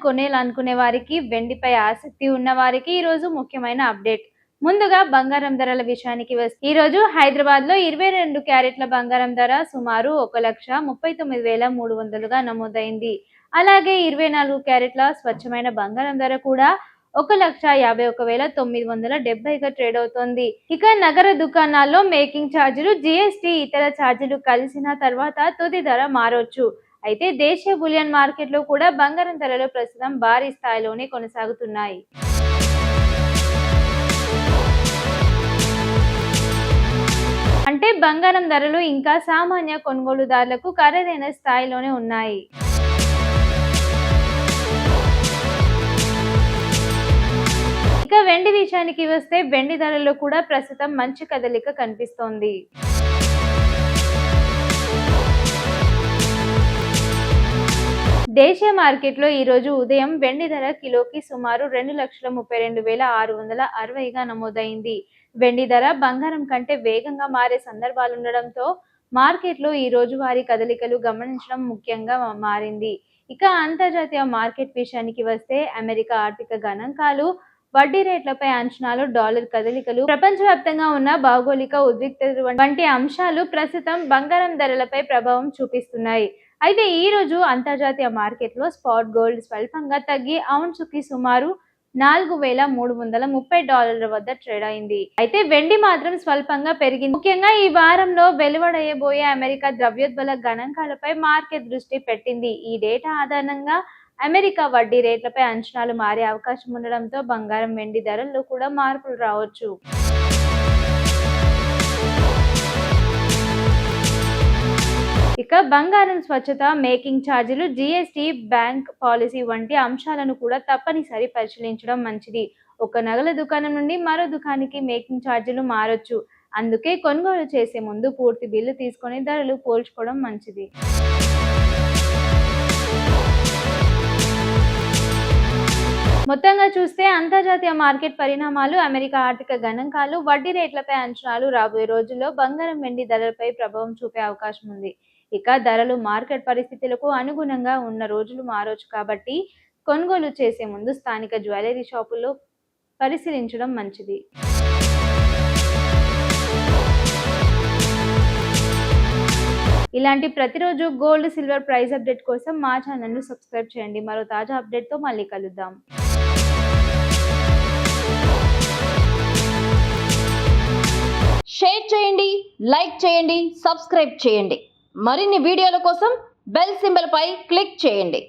కొనేయాలనుకునే వారికి, వెండిపై ఆసక్తి ఉన్న వారికి ఈ రోజు ముఖ్యమైన అప్డేట్. ముందుగా బంగారం ధరల విషయానికి వస్తే ఈ రోజు హైదరాబాద్ లో 22 క్యారెట్ల బంగారం ధర సుమారు 1,39,300గా నమోదైంది. అలాగే 24 క్యారెట్ల స్వచ్ఛమైన బంగారం ధర కూడా 1,51,970గా ట్రేడ్ అవుతోంది. ఇక నగర దుకాణాల్లో మేకింగ్ ఛార్జీలు, జీఎస్టీ, ఇతర ఛార్జీలు కలిసిన తర్వాత తుది ధర మారొచ్చు. అయితే దేశీయ బులియన్ మార్కెట్లో కూడా బంగారం ధరలు ప్రస్తుతం భారీ స్థాయిలోనే కొనసాగుతున్నాయి. అంటే బంగారం ధరలు ఇంకా సామాన్య కొనుగోలుదారులకు ఖరీదైన స్థాయిలోనే ఉన్నాయి. ఇక వెండి విషయానికి వస్తే వెండి ధరల్లో కూడా ప్రస్తుతం మంచి కదలిక కనిపిస్తోంది. దేశీయ మార్కెట్లో ఈ రోజు ఉదయం వెండి ధర కిలోకి సుమారు 2,32,660గా నమోదైంది. వెండి ధర బంగారం కంటే వేగంగా మారే సందర్భాలుండడంతో మార్కెట్లో ఈ రోజువారీ కదలికలు గమనించడం ముఖ్యంగా మారింది. ఇక అంతర్జాతీయ మార్కెట్ విషయానికి వస్తే అమెరికా ఆర్థిక గణాంకాలు, వడ్డీ రేట్లపై అంచనాలు, డాలర్ కదలికలు, ప్రపంచవ్యాప్తంగా ఉన్న భౌగోళిక ఉద్రిక్తతలు వంటి అంశాలు ప్రస్తుతం బంగారం ధరలపై ప్రభావం చూపిస్తున్నాయి. అయితే ఈ రోజు అంతర్జాతీయ మార్కెట్లో స్పాట్ గోల్డ్ స్వల్పంగా తగ్గి ఔన్సుకి సుమారు $4,330 వద్ద ట్రేడ్ అయింది. అయితే వెండి మాత్రం స్వల్పంగా పెరిగింది. ముఖ్యంగా ఈ వారంలో వెలువడబోయే అమెరికా ద్రవ్యోల్బణ గణాంకాలపై మార్కెట్ దృష్టి పెట్టింది. ఈ డేటా ఆధారంగా అమెరికా వడ్డీ రేట్లపై అంచనాలు మారే అవకాశం ఉండడంతో బంగారం, వెండి ధరల్లో కూడా మార్పులు రావచ్చు. ఇక బంగారం స్వచ్ఛత, మేకింగ్ ఛార్జీలు, జీఎస్టీ, బ్యాంక్ పాలసీ వంటి అంశాలను కూడా తప్పనిసరి పరిశీలించడం మంచిది. ఒక నగల దుకాణం నుండి మరో దుకాణానికి మేకింగ్ ఛార్జీలు మారొచ్చు. అందుకే కొనుగోలు చేసే ముందు పూర్తి బిల్లు తీసుకొని ధరలు పోల్చుకోవడం మంచిది. మొత్తంగా చూస్తే అంతర్జాతీయ మార్కెట్ పరిణామాలు, అమెరికా ఆర్థిక గణాంకాలు, వడ్డీ రేట్లపై అంచనాలు రాబోయే రోజుల్లో బంగారం, వెండి ధరలపై ప్రభావం చూపే అవకాశం ఉంది. ఇక ధరలు మార్కెట్ పరిస్థితులకు అనుగుణంగా ఉన్న రోజులు మారొచ్చు కాబట్టి కొనుగోలు చేసే ముందు స్థానిక జ్యువెలరీ షాపుల్లో పరిశీలించడం మంచిది. ఇలాంటి ప్రతిరోజు గోల్డ్, సిల్వర్ ప్రైస్ అప్డేట్ కోసం మా ఛానల్ను సబ్స్క్రైబ్ చేయండి. మరో తాజా అప్డేట్తో మళ్ళీ కలుద్దాం. షేర్ చేయండి, లైక్ చేయండి, సబ్స్క్రైబ్ చేయండి. మరిన్ని వీడియోల కోసం బెల్ సింబల్ పై క్లిక్ చేయండి.